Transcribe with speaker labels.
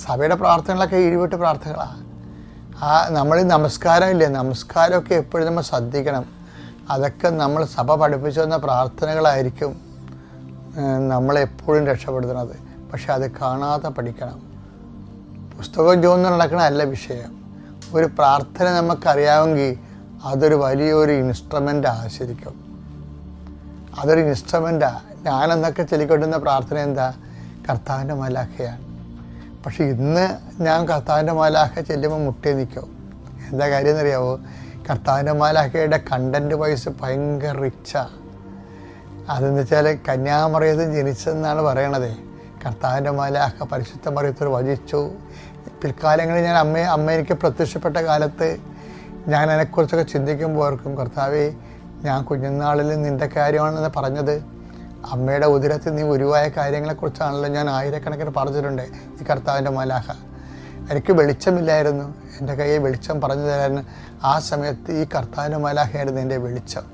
Speaker 1: സഭയുടെ പ്രാർത്ഥനകളൊക്കെ ഈടുവിട്ട് പ്രാർത്ഥനകളാണ്. നമ്മൾ നമസ്കാരം ഇല്ലേ, നമസ്കാരമൊക്കെ എപ്പോഴും നമ്മൾ ശ്രദ്ധിക്കണം. അതൊക്കെ നമ്മൾ സഭ പഠിപ്പിച്ചു വന്ന പ്രാർത്ഥനകളായിരിക്കും നമ്മളെപ്പോഴും രക്ഷപ്പെടുത്തുന്നത്. പക്ഷെ അത് കാണാതെ പഠിക്കണം. പുസ്തകം ചോദിച്ച് നടക്കണമല്ല വിഷയം. ഒരു പ്രാർത്ഥന നമുക്കറിയാമെങ്കിൽ അതൊരു വലിയൊരു ഇൻസ്ട്രുമെൻ്റാണ്. ശരിക്കും അതൊരു ഇൻസ്ട്രുമെൻ്റാണ്. ഞാനെന്നൊക്കെ ചൊല്ലിക്കൊണ്ടിരുന്ന പ്രാർത്ഥന എന്താ? കർത്താവിൻ്റെ മാലാഖയാണ്. പക്ഷെ ഇന്ന് ഞാൻ കർത്താവിൻ്റെ മാലാഖ ചെല്ലുമ്പോൾ മുട്ടി നിൽക്കും. എന്താ കാര്യം എന്നറിയാമോ? കർത്താവിൻ്റെ മാലാഖയുടെ കണ്ടൻറ്റ് വൈസ് ഭയങ്കര റിച്ചാണ്. അതെന്ന് വെച്ചാൽ കന്യാമറിയത്തിൽ ജനിച്ചതെന്നാണ് പറയണത്. കർത്താവിൻ്റെ മാലാഖ പരിശുദ്ധ മറിയത്തിൽ വചിച്ചു. പിൽക്കാലങ്ങളിൽ ഞാൻ അമ്മ എനിക്ക് പ്രത്യക്ഷപ്പെട്ട കാലത്ത് ഞാൻ അതിനെക്കുറിച്ചൊക്കെ ചിന്തിക്കുമ്പോൾ ഓർക്കും, കർത്താവേ, ഞാൻ കുഞ്ഞുനാളിൽ നിൻ്റെ കാര്യമാണെന്ന് പറഞ്ഞത്. അമ്മയുടെ ഉദരത്തിൽ നീ ഉരുവായ കാര്യങ്ങളെക്കുറിച്ചാണല്ലോ ഞാൻ ആയിരക്കണക്കിന് പറഞ്ഞിട്ടുണ്ട്. ഈ കർത്താവിൻ്റെ മാലാഖ എനിക്ക് വെളിച്ചമില്ലായിരുന്നു, എൻ്റെ കയ്യിൽ വെളിച്ചം പറഞ്ഞു തരായിരുന്നു. ആ സമയത്ത് ഈ കർത്താവിൻ്റെ മാലാഖയായിരുന്നു എൻ്റെ വെളിച്ചം.